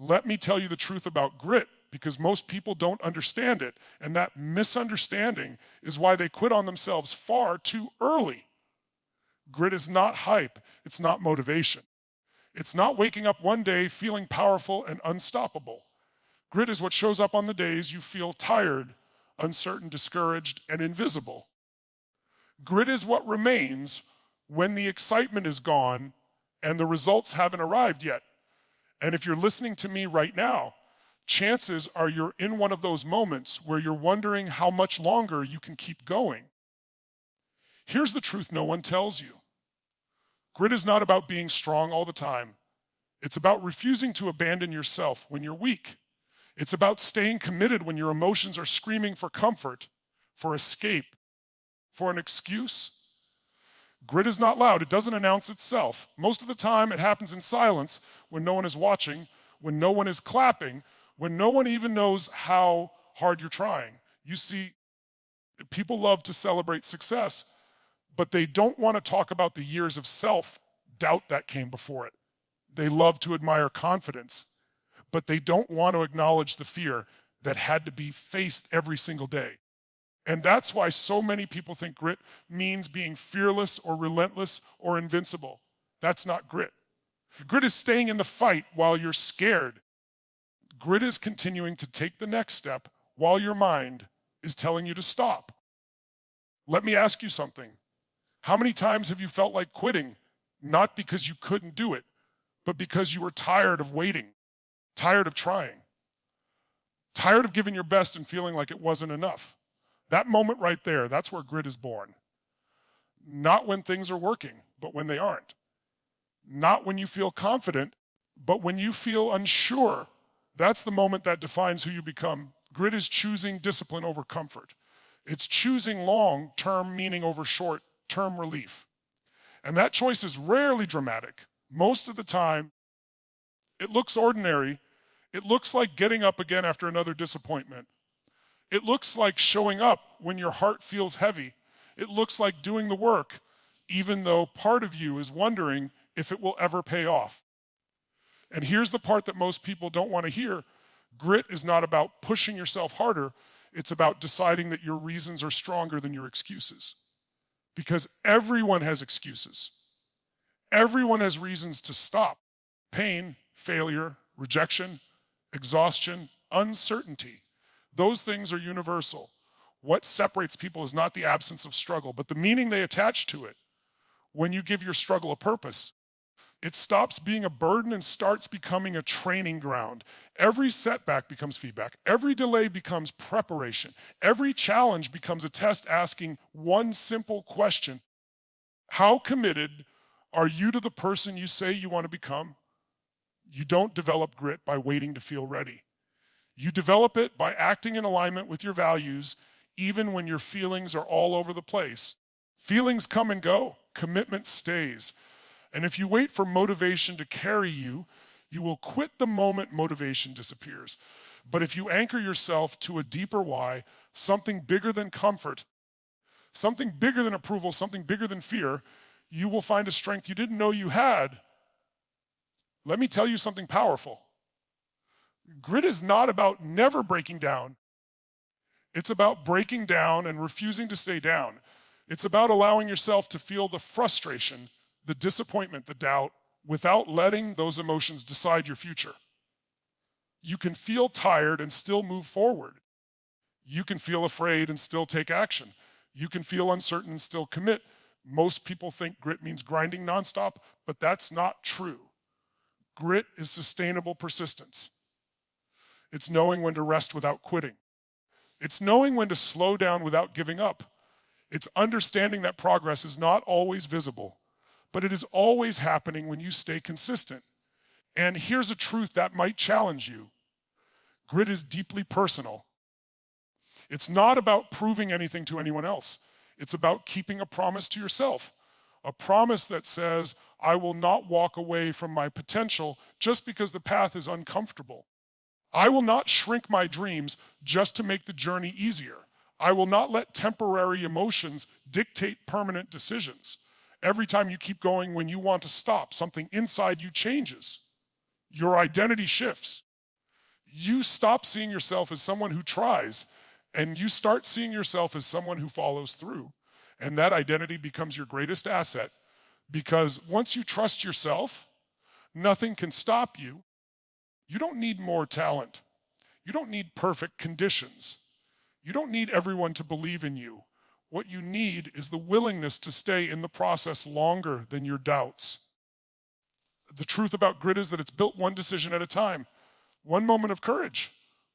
Let me tell you the truth about grit, because most people don't understand it, and that misunderstanding is why they quit on themselves far too early. Grit is not hype. It's not motivation. It's not waking up one day feeling powerful and unstoppable. Grit is what shows up on the days you feel tired, uncertain, discouraged, and invisible. Grit is what remains when the excitement is gone and the results haven't arrived yet. And if you're listening to me right now, chances are you're in one of those moments where you're wondering how much longer you can keep going. Here's the truth no one tells you. Grit is not about being strong all the time. It's about refusing to abandon yourself when you're weak. It's about staying committed when your emotions are screaming for comfort, for escape, for an excuse. Grit is not loud. It doesn't announce itself. Most of the time, it happens in silence when no one is watching, when no one is clapping, when no one even knows how hard you're trying. You see, people love to celebrate success, but they don't want to talk about the years of self-doubt that came before it. They love to admire confidence, but they don't want to acknowledge the fear that had to be faced every single day. And that's why so many people think grit means being fearless or relentless or invincible. That's not grit. Grit is staying in the fight while you're scared. Grit is continuing to take the next step while your mind is telling you to stop. Let me ask you something. How many times have you felt like quitting, not because you couldn't do it, but because you were tired of waiting, tired of trying, tired of giving your best and feeling like it wasn't enough? That moment right there, that's where grit is born. Not when things are working, but when they aren't. Not when you feel confident, but when you feel unsure. That's the moment that defines who you become. Grit is choosing discipline over comfort. It's choosing long-term meaning over short-term relief. And that choice is rarely dramatic. Most of the time, it looks ordinary. It looks like getting up again after another disappointment. It looks like showing up when your heart feels heavy. It looks like doing the work, even though part of you is wondering if it will ever pay off. And here's the part that most people don't want to hear. Grit is not about pushing yourself harder. It's about deciding that your reasons are stronger than your excuses. Because everyone has excuses. Everyone has reasons to stop. Pain, failure, rejection, exhaustion, uncertainty. Those things are universal. What separates people is not the absence of struggle, but the meaning they attach to it. When you give your struggle a purpose, it stops being a burden and starts becoming a training ground. Every setback becomes feedback. Every delay becomes preparation. Every challenge becomes a test asking one simple question. How committed are you to the person you say you want to become? You don't develop grit by waiting to feel ready. You develop it by acting in alignment with your values, even when your feelings are all over the place. Feelings come and go. Commitment stays. And if you wait for motivation to carry you, you will quit the moment motivation disappears. But if you anchor yourself to a deeper why, something bigger than comfort, something bigger than approval, something bigger than fear, you will find a strength you didn't know you had. Let me tell you something powerful. Grit is not about never breaking down. It's about breaking down and refusing to stay down. It's about allowing yourself to feel the frustration, the disappointment, the doubt, without letting those emotions decide your future. You can feel tired and still move forward. You can feel afraid and still take action. You can feel uncertain and still commit. Most people think grit means grinding nonstop, but that's not true. Grit is sustainable persistence. It's knowing when to rest without quitting. It's knowing when to slow down without giving up. It's understanding that progress is not always visible, but it is always happening when you stay consistent. And here's a truth that might challenge you. Grit is deeply personal. It's not about proving anything to anyone else. It's about keeping a promise to yourself. A promise that says, I will not walk away from my potential just because the path is uncomfortable. I will not shrink my dreams just to make the journey easier. I will not let temporary emotions dictate permanent decisions. Every time you keep going when you want to stop, something inside you changes. Your identity shifts. You stop seeing yourself as someone who tries, and you start seeing yourself as someone who follows through. And that identity becomes your greatest asset, because once you trust yourself, nothing can stop you. You don't need more talent. You don't need perfect conditions. You don't need everyone to believe in you. What you need is the willingness to stay in the process longer than your doubts. The truth about grit is that it's built one decision at a time, one moment of courage,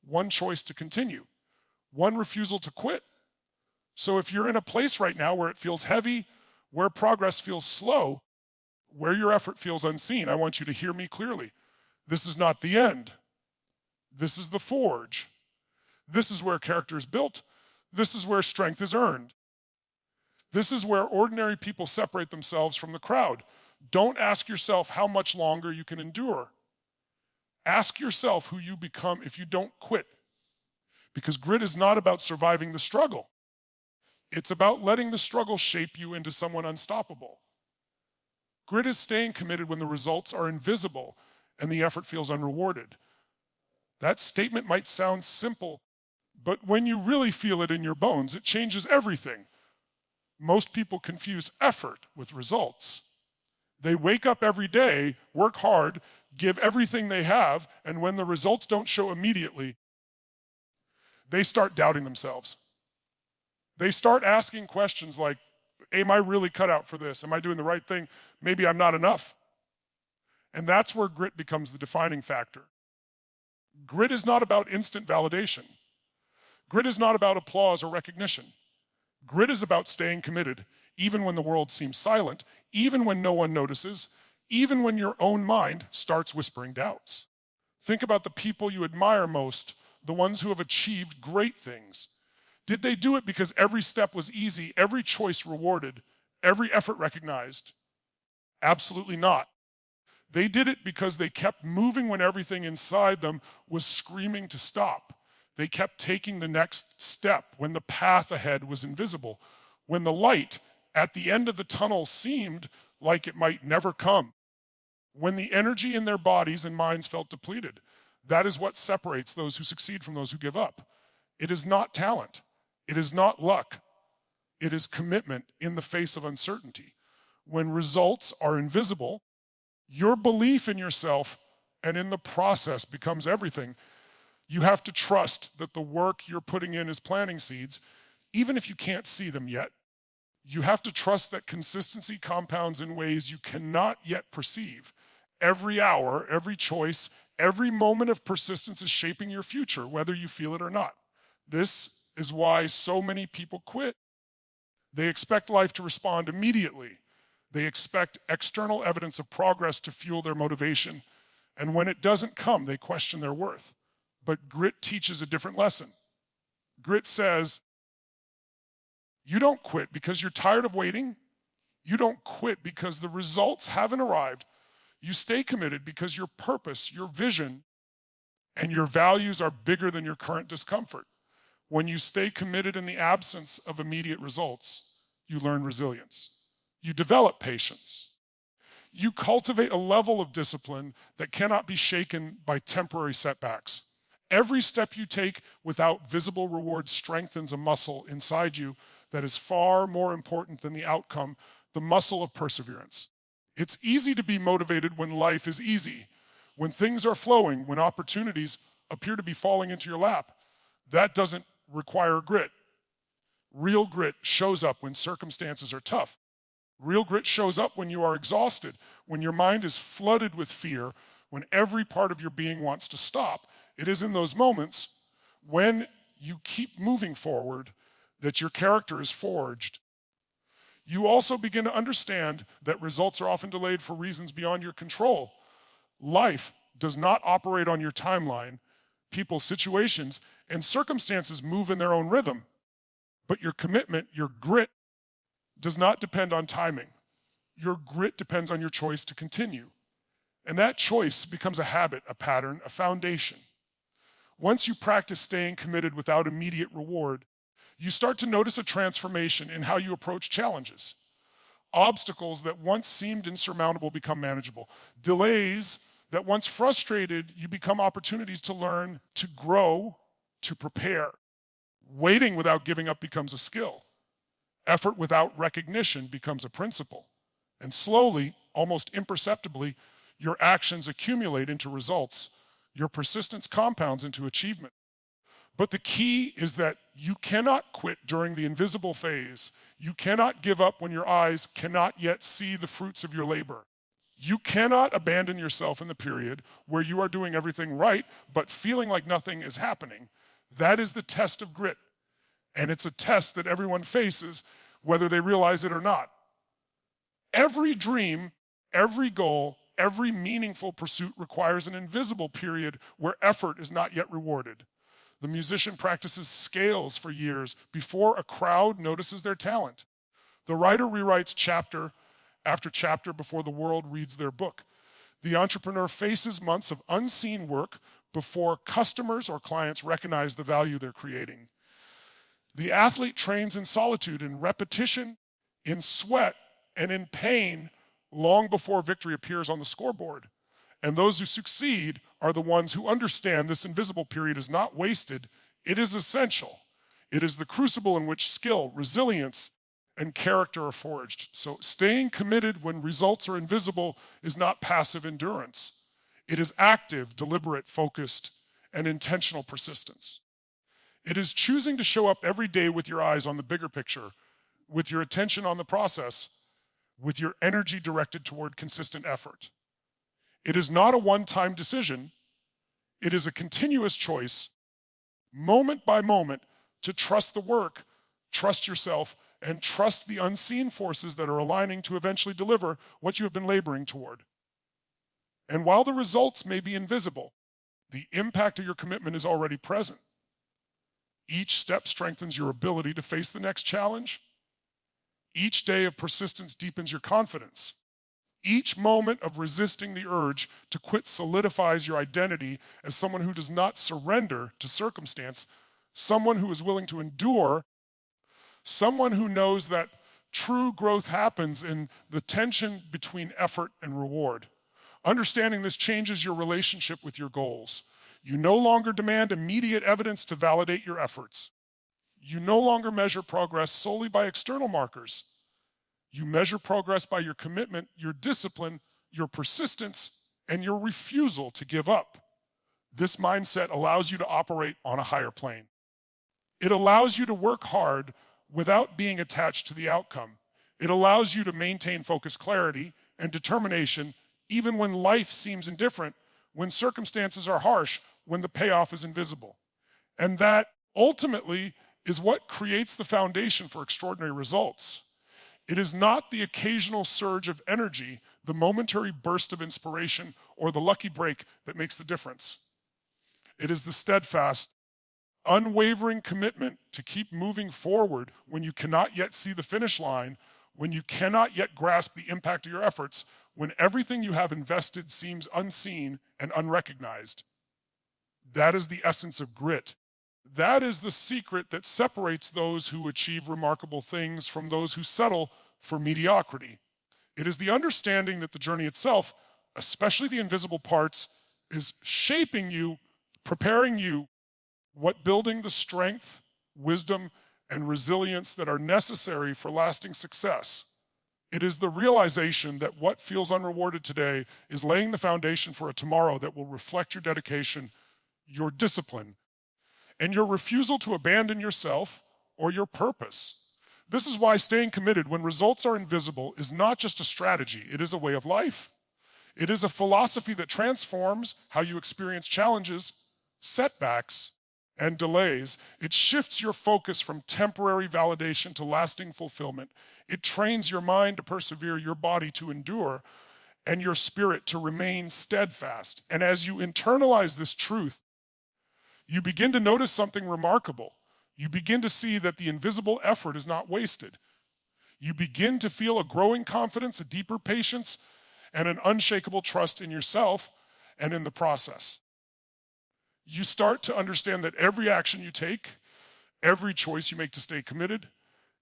one choice to continue, one refusal to quit. So if you're in a place right now where it feels heavy, where progress feels slow, where your effort feels unseen, I want you to hear me clearly. This is not the end. This is the forge. This is where character is built. This is where strength is earned. This is where ordinary people separate themselves from the crowd. Don't ask yourself how much longer you can endure. Ask yourself who you become if you don't quit. Because grit is not about surviving the struggle. It's about letting the struggle shape you into someone unstoppable. Grit is staying committed when the results are invisible and the effort feels unrewarded. That statement might sound simple, but when you really feel it in your bones, it changes everything. Most people confuse effort with results. They wake up every day, work hard, give everything they have, and when the results don't show immediately, they start doubting themselves. They start asking questions like, am I really cut out for this? Am I doing the right thing? Maybe I'm not enough. And that's where grit becomes the defining factor. Grit is not about instant validation. Grit is not about applause or recognition. Grit is about staying committed, even when the world seems silent, even when no one notices, even when your own mind starts whispering doubts. Think about the people you admire most, the ones who have achieved great things. Did they do it because every step was easy, every choice rewarded, every effort recognized? Absolutely not. They did it because they kept moving when everything inside them was screaming to stop. They kept taking the next step when the path ahead was invisible, when the light at the end of the tunnel seemed like it might never come, when the energy in their bodies and minds felt depleted. That is what separates those who succeed from those who give up. It is not talent. It is not luck. It is commitment in the face of uncertainty. When results are invisible, your belief in yourself and in the process becomes everything. You have to trust that the work you're putting in is planting seeds, even if you can't see them yet. You have to trust that consistency compounds in ways you cannot yet perceive. Every hour, every choice, every moment of persistence is shaping your future, whether you feel it or not. This is why so many people quit. They expect life to respond immediately. They expect external evidence of progress to fuel their motivation. And when it doesn't come, they question their worth. But grit teaches a different lesson. Grit says, you don't quit because you're tired of waiting. You don't quit because the results haven't arrived. You stay committed because your purpose, your vision, and your values are bigger than your current discomfort. When you stay committed in the absence of immediate results, you learn resilience. You develop patience. You cultivate a level of discipline that cannot be shaken by temporary setbacks. Every step you take without visible reward strengthens a muscle inside you that is far more important than the outcome, the muscle of perseverance. It's easy to be motivated when life is easy, when things are flowing, when opportunities appear to be falling into your lap. That doesn't require grit. Real grit shows up when circumstances are tough. Real grit shows up when you are exhausted, when your mind is flooded with fear, when every part of your being wants to stop. It is in those moments when you keep moving forward that your character is forged. You also begin to understand that results are often delayed for reasons beyond your control. Life does not operate on your timeline. People, situations, and circumstances move in their own rhythm. But your commitment, your grit, does not depend on timing. Your grit depends on your choice to continue. And that choice becomes a habit, a pattern, a foundation. Once you practice staying committed without immediate reward, you start to notice a transformation in how you approach challenges. Obstacles that once seemed insurmountable become manageable. Delays that once frustrated, you become opportunities to learn, to grow, to prepare. Waiting without giving up becomes a skill. Effort without recognition becomes a principle. And slowly, almost imperceptibly, your actions accumulate into results. Your persistence compounds into achievement. But the key is that you cannot quit during the invisible phase. You cannot give up when your eyes cannot yet see the fruits of your labor. You cannot abandon yourself in the period where you are doing everything right, but feeling like nothing is happening. That is the test of grit. And it's a test that everyone faces, whether they realize it or not. Every dream, every goal, every meaningful pursuit requires an invisible period where effort is not yet rewarded. The musician practices scales for years before a crowd notices their talent. The writer rewrites chapter after chapter before the world reads their book. The entrepreneur faces months of unseen work before customers or clients recognize the value they're creating. The athlete trains in solitude, in repetition, in sweat, and in pain long before victory appears on the scoreboard. And those who succeed are the ones who understand this invisible period is not wasted, it is essential. It is the crucible in which skill, resilience, and character are forged. So staying committed when results are invisible is not passive endurance. It is active, deliberate, focused, and intentional persistence. It is choosing to show up every day with your eyes on the bigger picture, with your attention on the process, with your energy directed toward consistent effort. It is not a one-time decision. It is a continuous choice, moment by moment, to trust the work, trust yourself, and trust the unseen forces that are aligning to eventually deliver what you have been laboring toward. And while the results may be invisible, the impact of your commitment is already present. Each step strengthens your ability to face the next challenge. Each day of persistence deepens your confidence. Each moment of resisting the urge to quit solidifies your identity as someone who does not surrender to circumstance, someone who is willing to endure, someone who knows that true growth happens in the tension between effort and reward. Understanding this changes your relationship with your goals. You no longer demand immediate evidence to validate your efforts. You no longer measure progress solely by external markers. You measure progress by your commitment, your discipline, your persistence, and your refusal to give up. This mindset allows you to operate on a higher plane. It allows you to work hard without being attached to the outcome. It allows you to maintain focus, clarity, and determination even when life seems indifferent, when circumstances are harsh, when the payoff is invisible. And that ultimately is what creates the foundation for extraordinary results. It is not the occasional surge of energy, the momentary burst of inspiration, or the lucky break that makes the difference. It is the steadfast, unwavering commitment to keep moving forward when you cannot yet see the finish line, when you cannot yet grasp the impact of your efforts, when everything you have invested seems unseen and unrecognized. That is the essence of grit. That is the secret that separates those who achieve remarkable things from those who settle for mediocrity. It is the understanding that the journey itself, especially the invisible parts, is shaping you, preparing you, what building the strength, wisdom, and resilience that are necessary for lasting success. It is the realization that what feels unrewarded today is laying the foundation for a tomorrow that will reflect your dedication, your discipline, and your refusal to abandon yourself or your purpose. This is why staying committed when results are invisible is not just a strategy, it is a way of life. It is a philosophy that transforms how you experience challenges, setbacks, and delays. It shifts your focus from temporary validation to lasting fulfillment. It trains your mind to persevere, your body to endure, and your spirit to remain steadfast. And as you internalize this truth, you begin to notice something remarkable. You begin to see that the invisible effort is not wasted. You begin to feel a growing confidence, a deeper patience, and an unshakable trust in yourself and in the process. You start to understand that every action you take, every choice you make to stay committed,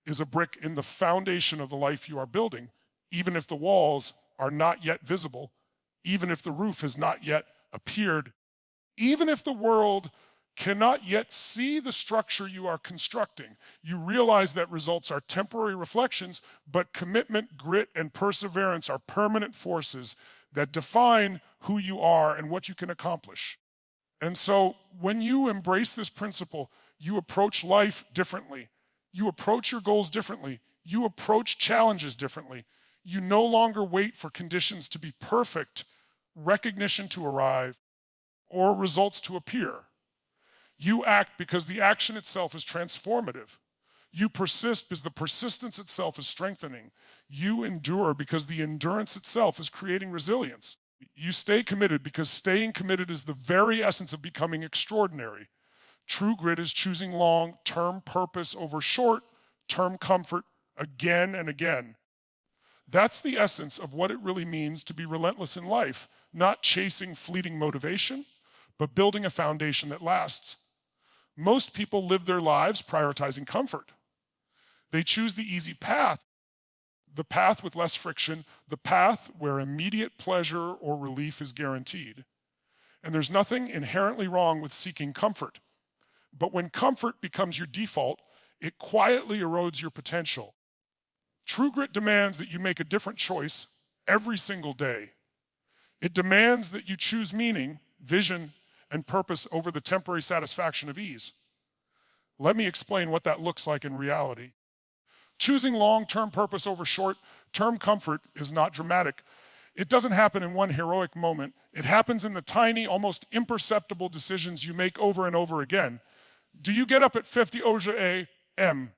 is a brick in the foundation of the life you are building, even if the walls are not yet visible, even if the roof has not yet appeared, even if the world cannot yet see the structure you are constructing. You realize that results are temporary reflections, but commitment, grit, and perseverance are permanent forces that define who you are and what you can accomplish. And so when you embrace this principle, you approach life differently. You approach your goals differently. You approach challenges differently. You no longer wait for conditions to be perfect, recognition to arrive, or results to appear. You act because the action itself is transformative. You persist because the persistence itself is strengthening. You endure because the endurance itself is creating resilience. You stay committed because staying committed is the very essence of becoming extraordinary. True grit is choosing long-term purpose over short-term comfort again and again. That's the essence of what it really means to be relentless in life, not chasing fleeting motivation, but building a foundation that lasts. Most people live their lives prioritizing comfort. They choose the easy path, the path with less friction, the path where immediate pleasure or relief is guaranteed. And there's nothing inherently wrong with seeking comfort. But when comfort becomes your default, it quietly erodes your potential. True grit demands that you make a different choice every single day. It demands that you choose meaning, vision, and purpose over the temporary satisfaction of ease. Let me explain what that looks like in reality. Choosing long-term purpose over short-term comfort is not dramatic. It doesn't happen in one heroic moment. It happens in the tiny, almost imperceptible decisions you make over and over again. Do you get up at 50 a.m.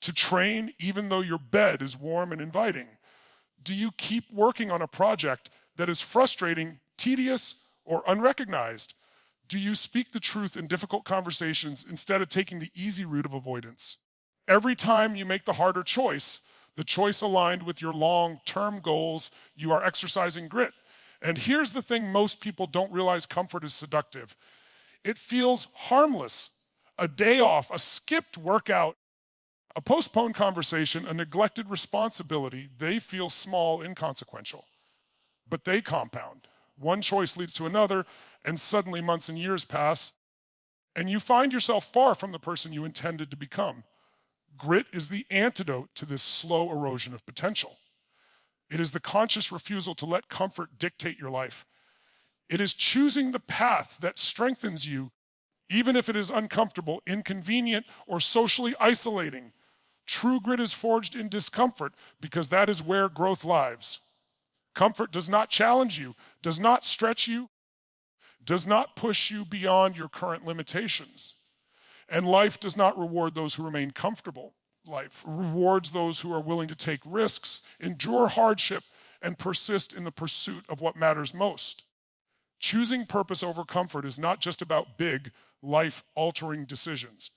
to train even though your bed is warm and inviting? Do you keep working on a project that is frustrating, tedious, or unrecognized? Do you speak the truth in difficult conversations instead of taking the easy route of avoidance? Every time you make the harder choice, the choice aligned with your long-term goals, you are exercising grit. And here's the thing most people don't realize: comfort is seductive. It feels harmless. A day off, a skipped workout, a postponed conversation, a neglected responsibility, they feel small, inconsequential. But they compound. One choice leads to another, and suddenly months and years pass, and you find yourself far from the person you intended to become. Grit is the antidote to this slow erosion of potential. It is the conscious refusal to let comfort dictate your life. It is choosing the path that strengthens you, even if it is uncomfortable, inconvenient, or socially isolating. True grit is forged in discomfort because that is where growth lives. Comfort does not challenge you, does not stretch you, does not push you beyond your current limitations. And life does not reward those who remain comfortable. Life rewards those who are willing to take risks, endure hardship, and persist in the pursuit of what matters most. Choosing purpose over comfort is not just about big, life-altering decisions.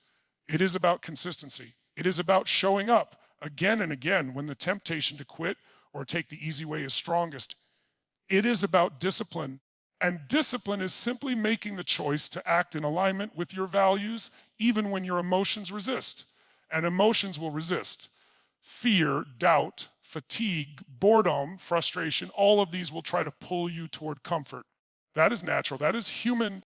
It is about consistency. It is about showing up again and again when the temptation to quit or take the easy way is strongest. It is about discipline. And discipline is simply making the choice to act in alignment with your values, even when your emotions resist. And emotions will resist. Fear, doubt, fatigue, boredom, frustration, all of these will try to pull you toward comfort. That is natural. That is human